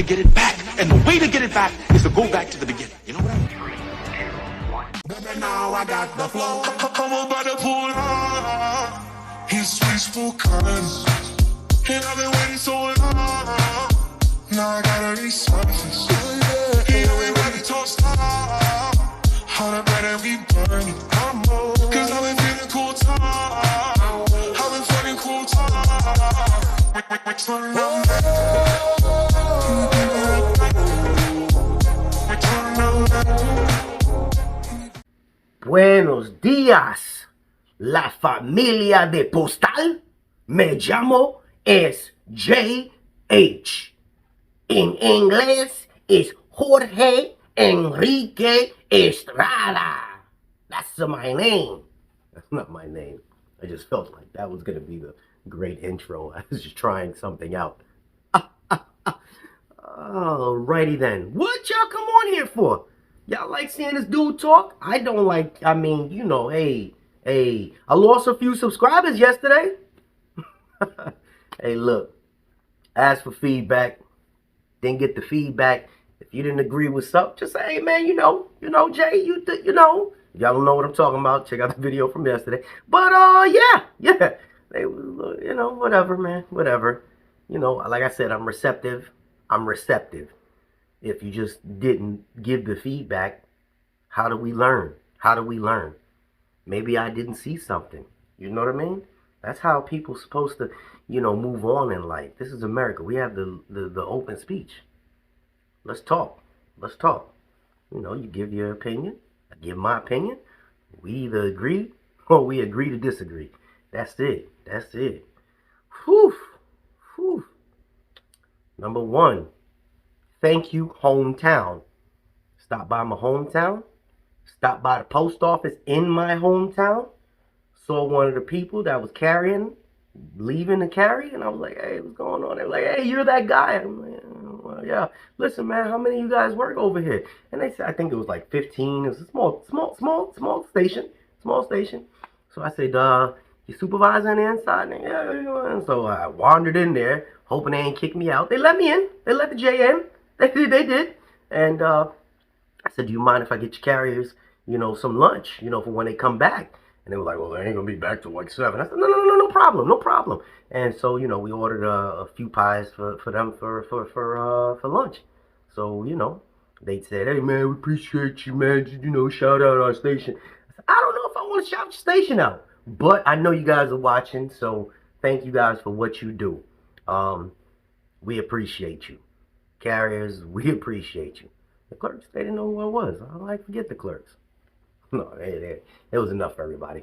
to get it back. And the way to get it back is to go back to the beginning. You know what I mean? Baby, now I got the flow. I'm about to pull up. He's peaceful colors. And I've been waiting so long. Now I gotta resurface. He ain't ready to stop. How the better we burn it. Cause I've been feeling cool time. I've been feeling cool time. Turn up. Buenos días, la familia de Postal. Me llamo es JH. En inglés es Jorge Enrique Estrada. That's my name. That's not my name. I just felt like that was going to be the great intro. I was just trying something out. Alrighty then. What y'all come on here for? Y'all like seeing this dude talk? I don't like, I mean, you know, hey, I lost a few subscribers yesterday. Hey, look, ask for feedback, didn't get the feedback. If you didn't agree with something, just say, hey, man, you know, Jay, you know. Y'all don't know what I'm talking about. Check out the video from yesterday. But, yeah. They, you know, whatever, man, whatever. You know, like I said, I'm receptive. If you just didn't give the feedback, how do we learn? Maybe I didn't see something. You know what I mean? That's how people supposed to, you know, move on in life. This is America. We have the open speech. Let's talk. You know, you give your opinion. I give my opinion. We either agree or we agree to disagree. That's it. Whew. Number one, thank you, hometown. Stop by my hometown. Stop by the post office in my hometown. Saw one of the people that was leaving to carry, and I was like, hey, what's going on? They were like, hey, you're that guy. I'm like, well, yeah. Listen, man, how many of you guys work over here? And they said, I think it was like 15. It was a small station. So I said, you supervisor on the inside? And yeah. And so I wandered in there, hoping they ain't kick me out. They let me in. They let the J in. They did. And I said, do you mind if I get your carriers, you know, some lunch, you know, for when they come back? And they were like, well, they ain't gonna be back till like 7. I said, no problem. And so, you know, we ordered a few pies for them for lunch. So, you know, they said, hey man, we appreciate you, man. You know, shout out our station. I said, I don't know if I want to shout your station out, but I know you guys are watching, so thank you guys for what you do. We appreciate you. Carriers, we appreciate you. The clerks, they didn't know who I was. I like forget the clerks. No, it was enough for everybody.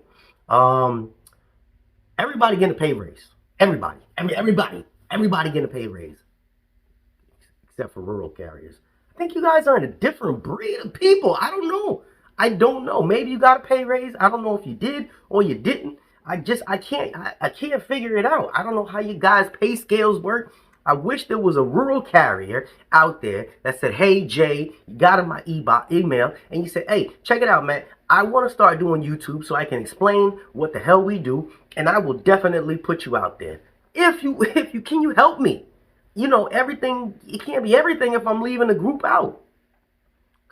Everybody getting a pay raise. Everybody getting a pay raise. Except for rural carriers. I think you guys are in a different breed of people. I don't know. Maybe you got a pay raise. I don't know if you did or you didn't. I can't figure it out. I don't know how you guys' pay scales work. I wish there was a rural carrier out there that said, hey, Jay, you got in my email, and you said, hey, check it out, man. I want to start doing YouTube so I can explain what the hell we do, and I will definitely put you out there. Can you help me? You know, everything, it can't be everything if I'm leaving the group out.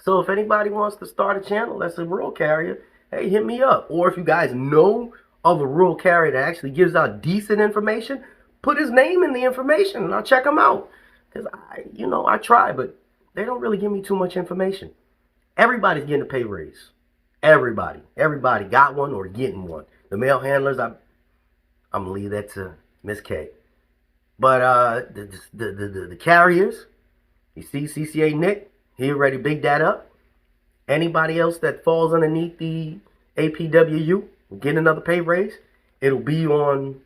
So if anybody wants to start a channel that's a rural carrier, hey, hit me up. Or if you guys know of a rural carrier that actually gives out decent information, put his name in the information and I'll check him out. Because I try, but they don't really give me too much information. Everybody's getting a pay raise. Everybody got one or getting one. The mail handlers, I'm gonna leave that to Miss K. But the carriers, you see CCA Nick, he already bigged that up. Anybody else that falls underneath the APWU, get another pay raise. It'll be on,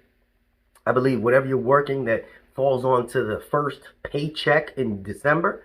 I believe, whatever you're working that falls onto the first paycheck in December.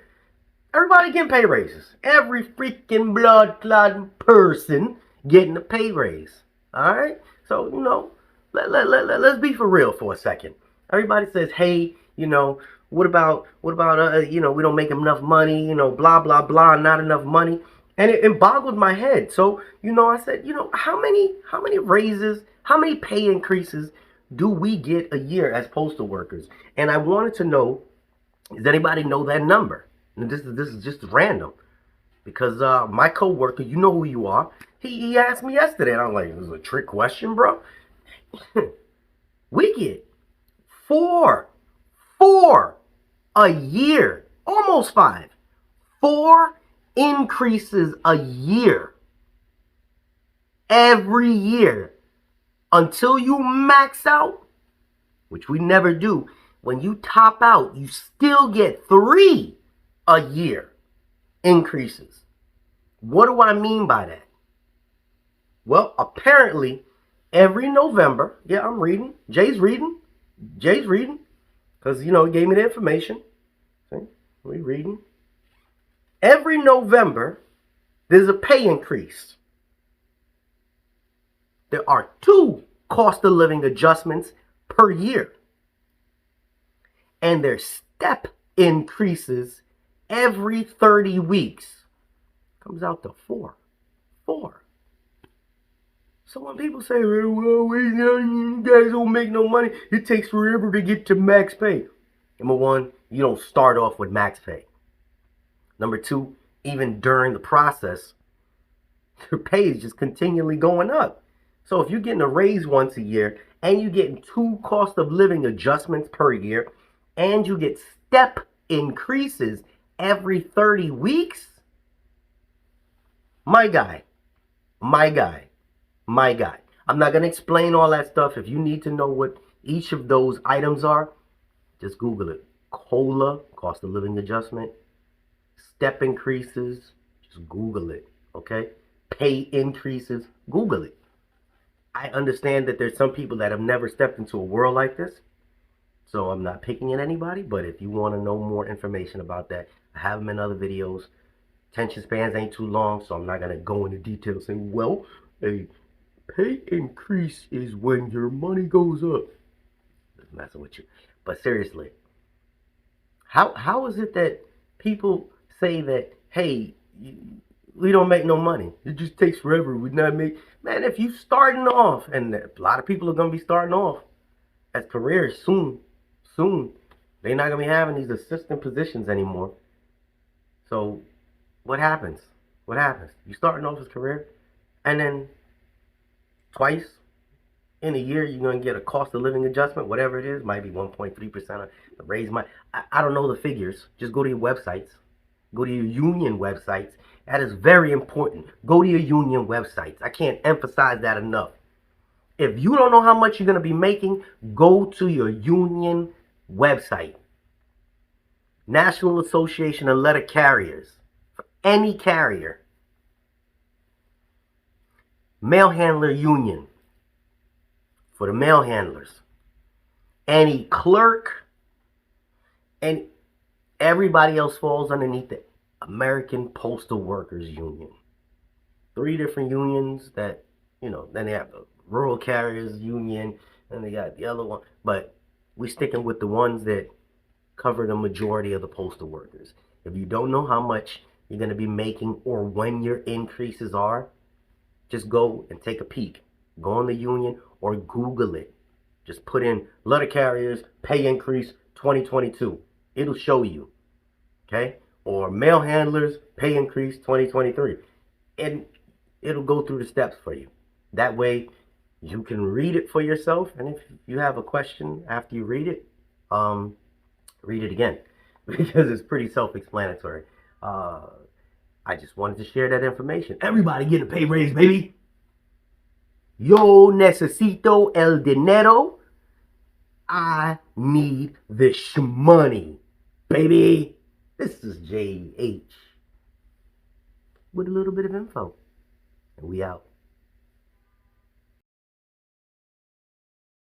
Everybody getting pay raises. Every freaking blood-clotting person getting a pay raise. All right? So, you know, let's be for real for a second. Everybody says, hey, you know, what about you know, we don't make enough money, you know, blah, blah, blah, not enough money. And it boggled my head. So, you know, I said, you know, how many raises, how many pay increases do we get a year as postal workers? And I wanted to know Does anybody know that number? And this is just random because my coworker, you know who you are. He asked me yesterday, and I'm like, "This is a trick question, bro." We get four a year, almost 5, 4 increases a year, every year, until you max out, which we never do. When you top out, you still get 3 a year increases. What do I mean by that? Well, apparently, every November, yeah, I'm reading. Jay's reading, because, he gave me the information. See, we reading. Every November, there's a pay increase. There are 2 cost of living adjustments per year. And there's step increases every 30 weeks. Comes out to 4. So when people say, well, you guys don't make no money, it takes forever to get to max pay. Number 1, you don't start off with max pay. Number 2, even during the process, your pay is just continually going up. So if you're getting a raise once a year and you're getting 2 cost of living adjustments per year and you get step increases every 30 weeks, my guy. I'm not going to explain all that stuff. If you need to know what each of those items are, just Google it. COLA, cost of living adjustment, step increases, just Google it, okay? Pay increases, Google it. I understand that there's some people that have never stepped into a world like this, so I'm not picking at anybody, but if you want to know more information about that, I have them in other videos. Attention spans ain't too long, so I'm not going to go into detail saying, well, a pay increase is when your money goes up. Just messing with you. But seriously, how is it that people say that, hey, we don't make no money, it just takes forever, we not make... Man, if you starting off, and a lot of people are going to be starting off as careers soon, they're not going to be having these assistant positions anymore. So what happens? You starting off as career, and then twice in a year you're going to get a cost of living adjustment, whatever it is, might be 1.3% of the raise. I don't know the figures. Just go to your websites. Go to your union websites. That is very important. Go to your union websites. I can't emphasize that enough. If you don't know how much you're going to be making, go to your union website. National Association of Letter Carriers. For any carrier. Mail Handler Union. For the mail handlers. Any clerk. And everybody else falls underneath it. American Postal Workers Union. 3 different unions that, then they have the Rural Carriers Union, and they got the other one. But we're sticking with the ones that cover the majority of the postal workers. If you don't know how much you're going to be making or when your increases are, just go and take a peek. Go on the union or Google it. Just put in letter carriers, pay increase 2022. It'll show you. Okay? Or mail handlers, pay increase 2023. And it'll go through the steps for you. That way, you can read it for yourself. And if you have a question after you read it again. Because it's pretty self-explanatory. I just wanted to share that information. Everybody get a pay raise, baby. Yo necesito el dinero. I need the money, baby. This is JH with a little bit of info. And we out.